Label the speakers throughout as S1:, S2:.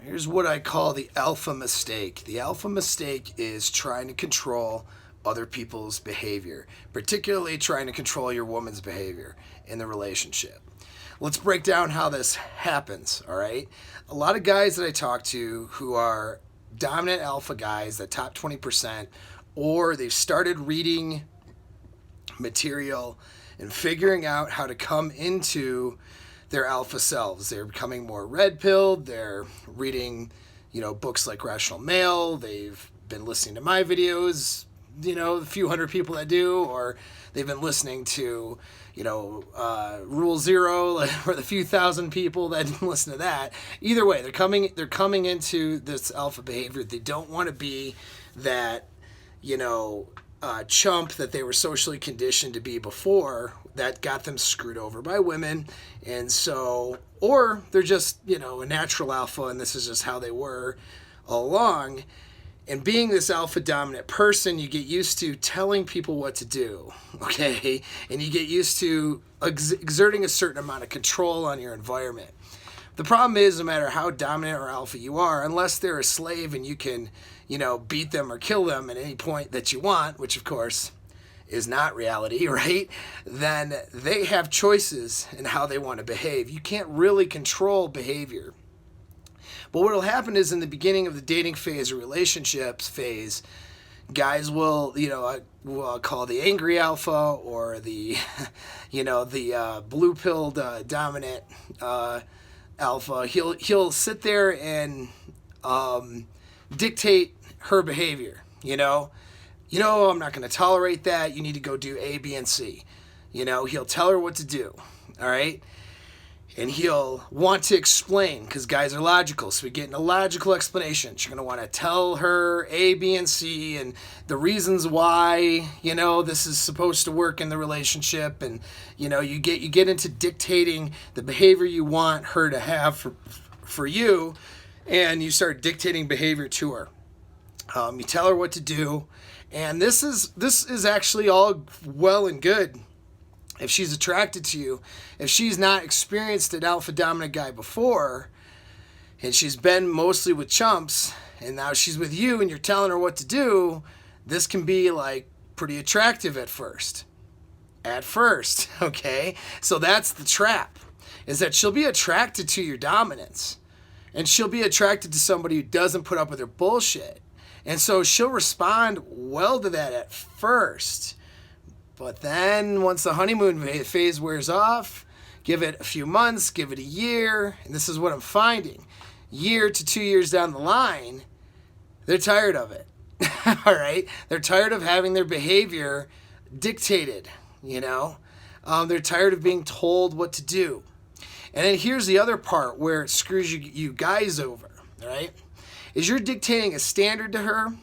S1: Here's what I call the alpha mistake. The alpha mistake is trying to control other people's behavior, particularly trying to control your woman's behavior in the relationship. Let's break down how this happens, all right? A lot of guys that I talk to who are dominant alpha guys, the top 20%, or they've started reading material and figuring out how to come into their alpha selves. They're becoming more red-pilled. They're reading, books like Rational Male. They've been listening to my videos, a few hundred people that do, or they've been listening to, Rule Zero for the few thousand people that didn't listen to that. Either way, they're coming into this alpha behavior. They don't want to be that, chump that they were socially conditioned to be before that got them screwed over by women. And so, or they're just, a natural alpha and this is just how they were all along. And being this alpha dominant person, you get used to telling people what to do, okay? And you get used to exerting a certain amount of control on your environment. The problem is, no matter how dominant or alpha you are, unless they're a slave and you can, beat them or kill them at any point that you want, which of course is not reality, right? Then they have choices in how they want to behave. You can't really control behavior. But what will happen is in the beginning of the dating phase or relationships phase, guys will, we'll call the angry alpha or the, the blue-pilled dominant alpha. He'll sit there and dictate her behavior. I'm not going to tolerate that. You need to go do A, B, and C. He'll tell her what to do. All right. And he'll want to explain, because guys are logical, so we get a logical explanation. You're going to want to tell her A, B, and C, and the reasons why, this is supposed to work in the relationship, and, you get into dictating the behavior you want her to have for you, and you start dictating behavior to her. You tell her what to do, and this is actually all well and good. If she's attracted to you, if she's not experienced an alpha dominant guy before, and she's been mostly with chumps, and now she's with you and you're telling her what to do, this can be like pretty attractive at first. Okay? So that's the trap, is that she'll be attracted to your dominance, and she'll be attracted to somebody who doesn't put up with her bullshit. And so she'll respond well to that at first. But then once the honeymoon phase wears off, give it a few months, give it a year, and this is what I'm finding. Year to 2 years down the line, they're tired of it. All right? They're tired of having their behavior dictated, They're tired of being told what to do. And then here's the other part where it screws you guys over, all right? Is you're dictating a standard to her,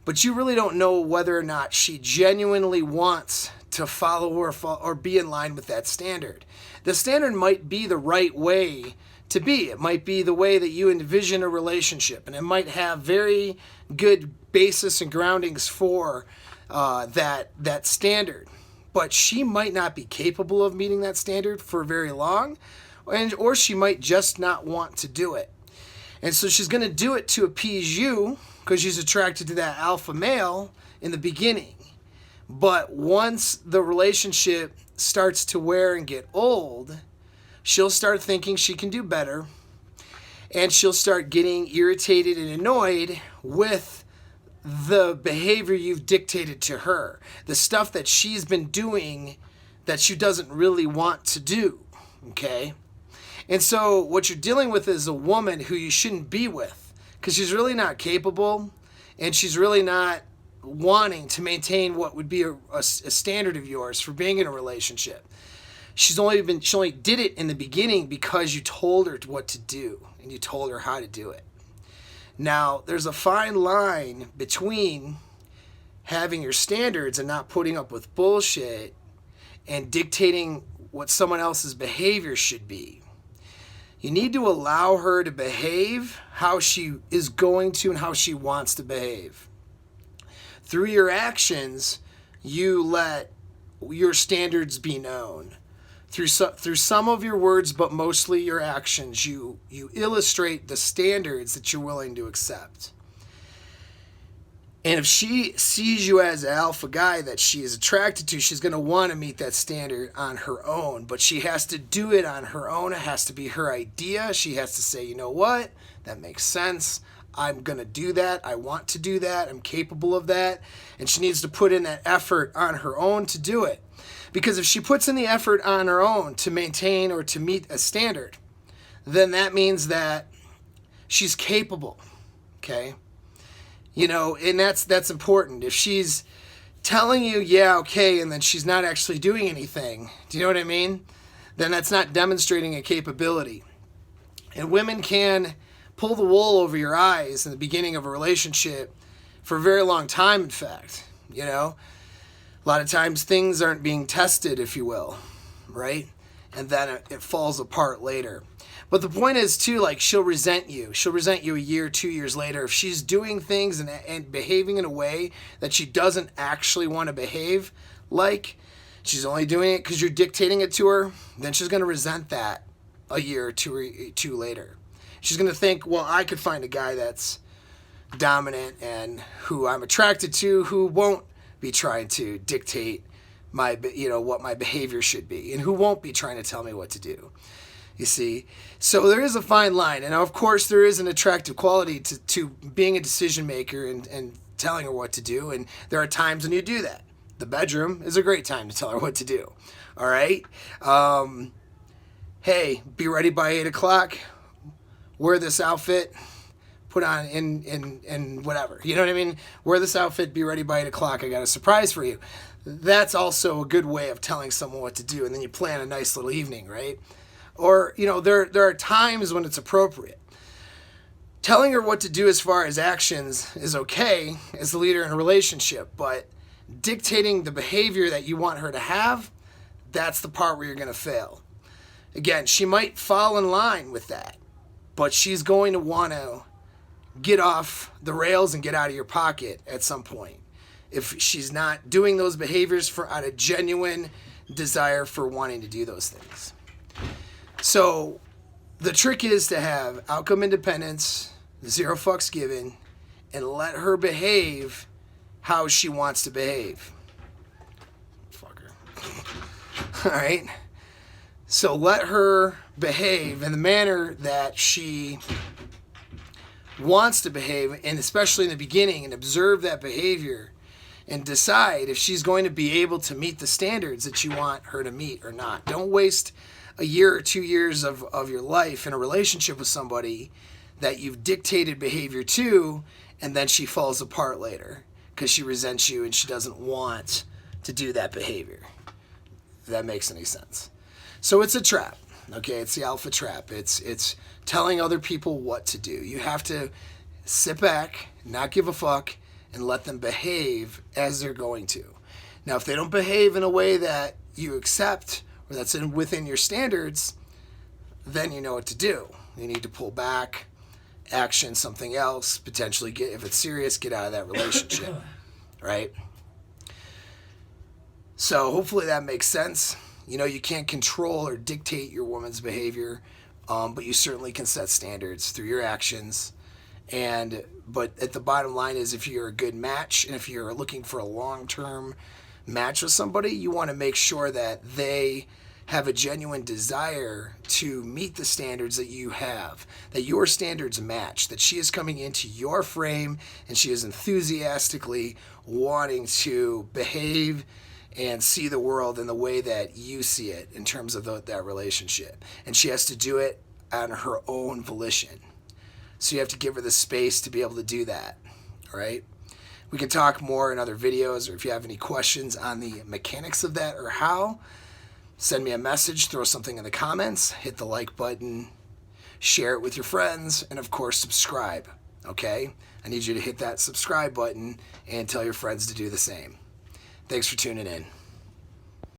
S1: but you really don't know whether or not she genuinely wants to follow or be in line with that standard. The standard might be the right way to be. It might be the way that you envision a relationship, and it might have very good basis and groundings for that standard. But she might not be capable of meeting that standard for very long, or she might just not want to do it. And so she's going to do it to appease you, because she's attracted to that alpha male in the beginning. But once the relationship starts to wear and get old, she'll start thinking she can do better, and she'll start getting irritated and annoyed with the behavior you've dictated to her, the stuff that she's been doing that she doesn't really want to do, okay? And so what you're dealing with is a woman who you shouldn't be with, because she's really not capable, and she's really not wanting to maintain what would be a standard of yours for being in a relationship. She only did it in the beginning because you told her what to do, and you told her how to do it. Now, there's a fine line between having your standards and not putting up with bullshit and dictating what someone else's behavior should be. You need to allow her to behave how she is going to and how she wants to behave. Through your actions, you let your standards be known. Through some of your words, but mostly your actions, you illustrate the standards that you're willing to accept. And if she sees you as an alpha guy that she is attracted to, she's going to want to meet that standard on her own. But she has to do it on her own. It has to be her idea. She has to say, you know what? That makes sense. I'm going to do that. I want to do that. I'm capable of that. And she needs to put in that effort on her own to do it. Because if she puts in the effort on her own to maintain or to meet a standard, then that means that she's capable, okay? You know, and that's important. If she's telling you, yeah, okay, and then she's not actually doing anything, do you know what I mean? Then that's not demonstrating a capability. And women can pull the wool over your eyes in the beginning of a relationship for a very long time, in fact, you know? A lot of times things aren't being tested, if you will, right? And then it falls apart later. But the point is, too, like, she'll resent you. She'll resent you a year, 2 years later. If she's doing things and behaving in a way that she doesn't actually want to behave like, she's only doing it because you're dictating it to her, then she's going to resent that a year or two later. She's going to think, well, I could find a guy that's dominant and who I'm attracted to, who won't be trying to dictate my, you know, what my behavior should be, and who won't be trying to tell me what to do. You see, so there is a fine line, and of course there is an attractive quality to being a decision maker and telling her what to do, and there are times when you do that. The bedroom is a great time to tell her what to do. All right, hey, be ready by 8 o'clock. Wear this outfit. Put on in whatever, you know what I mean? Wear this outfit, be ready by 8 o'clock. I got a surprise for you. That's also a good way of telling someone what to do, and then you plan a nice little evening, right? Or, you know, there are times when it's appropriate. Telling her what to do as far as actions is okay as the leader in a relationship, but dictating the behavior that you want her to have, that's the part where you're going to fail. Again, she might fall in line with that, but she's going to want to get off the rails and get out of your pocket at some point if she's not doing those behaviors out of genuine desire for wanting to do those things. So the trick is to have outcome independence, 0 fucks given, and let her behave how she wants to behave. Fuck her. All right? So let her behave in the manner that she wants to behave, and especially in the beginning, and observe that behavior and decide if she's going to be able to meet the standards that you want her to meet or not. Don't waste a year or 2 years of your life in a relationship with somebody that you've dictated behavior to, and then she falls apart later because she resents you and she doesn't want to do that behavior. If that makes any sense. So it's a trap. Okay, it's the alpha trap. It's telling other people what to do. You have to sit back, not give a fuck, and let them behave as they're going to. Now, if they don't behave in a way that you accept or that's within your standards, then you know what to do. You need to pull back, action something else, potentially if it's serious, get out of that relationship, right? So hopefully that makes sense. You know, you can't control or dictate your woman's behavior, but you certainly can set standards through your actions. But at the bottom line is, if you're a good match and if you're looking for a long-term match with somebody, you want to make sure that they have a genuine desire to meet the standards that you have, that your standards match, that she is coming into your frame and she is enthusiastically wanting to behave and see the world in the way that you see it in terms of that relationship. And she has to do it on her own volition. So you have to give her the space to be able to do that, all right? We can talk more in other videos, or if you have any questions on the mechanics of that or how, send me a message, throw something in the comments, hit the like button, share it with your friends, and of course subscribe, okay? I need you to hit that subscribe button and tell your friends to do the same. Thanks for tuning in.